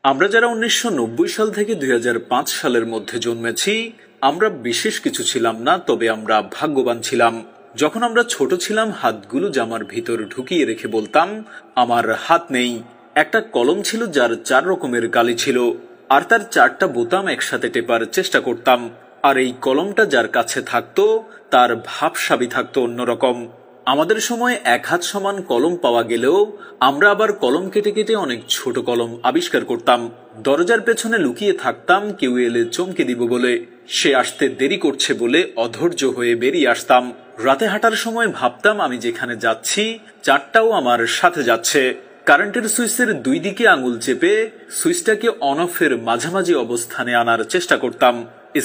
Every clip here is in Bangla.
আমরা যারা ১৯৯০ সাল থেকে ২০০৫ সালের মধ্যে জন্মেছি, আমরা বিশেষ কিছু ছিলাম না, তবে আমরা ভাগ্যবান ছিলাম। যখন আমরা ছোট ছিলাম, হাতগুলো জামার ভিতর ঢুকিয়ে রেখে বলতাম, আমার হাত নেই। একটা কলম ছিল যার ৪ রকমের কালি ছিল, আর তার ৪টা বোতাম একসাথে টেপার চেষ্টা করতাম। আর এই কলমটা যার কাছে থাকতো, তার ভাবসাবি থাকতো অন্যরকম। আমাদের সময় ১ হাত সমান কলম পাওয়া গেলেও আমরা আবার কলম কেটে কেটে অনেক ছোট কলম আবিষ্কার করতাম। দরজার পেছনে লুকিয়ে থাকতাম, কেউ এলে চমকে দিব বলে। সে আসতে দেরি করছে বলে অধৈর্য হয়ে বেরিয়ে আসতাম। রাতে হাঁটার সময় ভাবতাম আমি যেখানে যাচ্ছি, চারটাও আমার সাথে যাচ্ছে। কারেন্টের সুইচের ২ দিকে আঙুল চেপে সুইচটাকে অন অফের মাঝামাঝি অবস্থানে আনার চেষ্টা করতাম।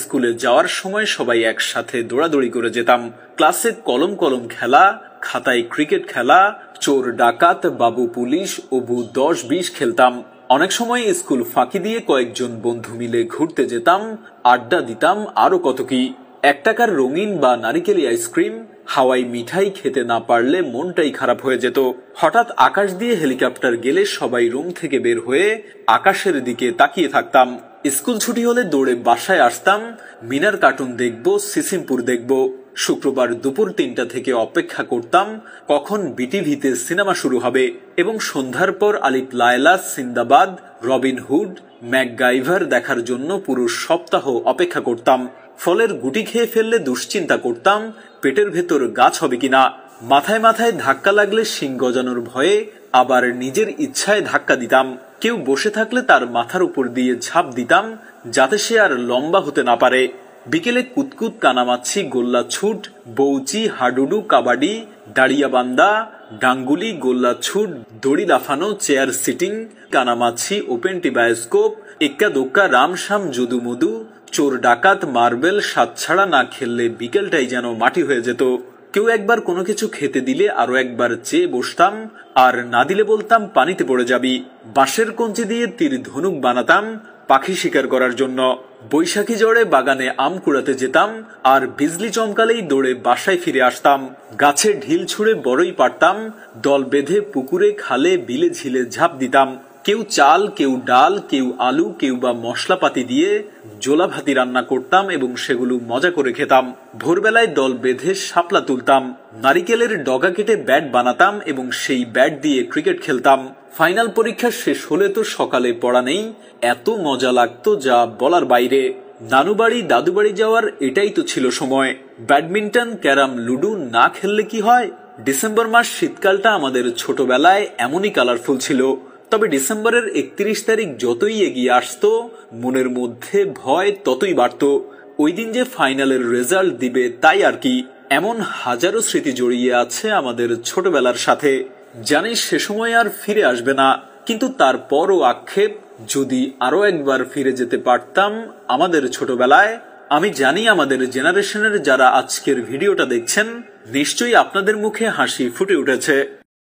স্কুলে যাওয়ার সময় সবাই একসাথে দৌড়াদৌড়ি করে যেতাম। ক্লাসে কলম কলম খেলা, খাতায় ক্রিকেট খেলা, চোর ডাকাত, বাবু পুলিশ, অবু ১০-২০ খেলতাম। অনেক সময় স্কুল ফাঁকি দিয়ে কয়েকজন বন্ধু মিলে ঘুরতে যেতাম, আড্ডা দিতাম, আরো কত কি। ১ টাকার রঙিন বা নারিকেলি আইসক্রিম, হাওয়াই মিঠাই খেতে না পারলে মনটাই খারাপ হয়ে যেত। হঠাৎ আকাশ দিয়ে হেলিকপ্টার গেলে সবাই রুম থেকে বের হয়ে আকাশের দিকে তাকিয়ে থাকতাম। স্কুল ছুটি হলে দৌড়ে বাসায় আসতাম, মিনার কার্টুন দেখব, সিসিমপুর দেখব। শুক্রবার দুপুর ৩টা থেকে অপেক্ষা করতাম কখন বিটিভিতে সিনেমা শুরু হবে, এবং সন্ধ্যার পর আলিফ Laila, Sinbad, Robin Hood, MacGyver দেখার জন্য পুরো সপ্তাহ অপেক্ষা করতাম। ফলের গুটি খেয়ে ফেললে দুশ্চিন্তা করতাম পেটের ভেতর গাছ হবে কিনা। মাথায় মাথায় ধাক্কা লাগলে শিং গজানোর ভয়ে আবার নিজের ইচ্ছায় ধাক্কা দিতাম। কেউ বসে থাকলে তার মাথার উপর দিয়ে ঝাঁপ দিতাম, যাতে সে আর লম্বা হতে না পারে। বিকেলে কুতকুত, কানামাছি, গোল্লা ছুট, বৌচি, হাডুডু, কাবাডি, দাঁড়িয়াবান্ধা, ডাঙ্গুলি, গোল্লা ছুট, দড়ি লাফানো, চেয়ার সিটিং, কানামাছি, ওপেন টি বায়োস্কোপ, এক্কা দোক্কা, রামসাম, যদুমধু, চোর ডাকাত, মার্বেল। সাত ছাড়া না খেললে বিকেলটাই যেন মাটি হয়ে যেত। কেউ একবার কোনো কিছু খেতে দিলে আরো একবার চেয়ে বসতাম, আর না দিলে বলতাম পানিতে পড়ে যাবি। বাঁশের কঞ্চি দিয়ে তীর ধনুক বানাতাম পাখি শিকার করার জন্য। বৈশাখী ঝড়ে বাগানে আম কুড়াতে যেতাম, আর বিজলি চমকালেই দৌড়ে বাসায় ফিরে আসতাম। গাছে ঢিল ছুঁড়ে বড়ই পারতাম, দল বেঁধে পুকুরে, খালে, বিলে, ঝিলে ঝাঁপ দিতাম। কেউ চাল, কেউ ডাল, কেউ আলু, কেউ বা মশলাপাতি দিয়ে জোলা ভাতি রান্না করতাম এবং সেগুলো মজা করে খেতাম। ভোরবেলায় দল বেঁধে শাপলা তুলতাম, নারিকেলের ডগা কেটে ব্যাট বানাতাম এবং সেই ব্যাট দিয়ে ক্রিকেট খেলতাম। ফাইনাল পরীক্ষা শেষ হলে তো সকালে পড়া নেই, এত মজা লাগতো যা বলার বাইরে। নানু বাড়ি, দাদু বাড়ি যাওয়ার এটাই তো ছিল সময়। ব্যাডমিন্টন, ক্যারাম, লুডো না খেললে কি হয়। ডিসেম্বর মাস, শীতকালটা আমাদের ছোটবেলায় এমনই কালারফুল ছিল। তবে ডিসেম্বরের ৩১ তারিখ যতই এগিয়ে আসতো, মনের মধ্যে ভয় ততই বাড়ত। ওই দিন যে ফাইনালের রেজাল্ট দিবে তাই আর কি। এমন হাজারো স্মৃতি জড়িয়ে আছে আমাদের ছোটবেলার সাথে। জানিস সে সময় আর ফিরে আসবে না, কিন্তু তারপরও আক্ষেপ, যদি আরো একবার ফিরে যেতে পারতাম আমাদের ছোটবেলায়। আমি জানি আমাদের জেনারেশনের যারা আজকের ভিডিওটা দেখছেন, নিশ্চয়ই আপনাদের মুখে হাসি ফুটে উঠেছে।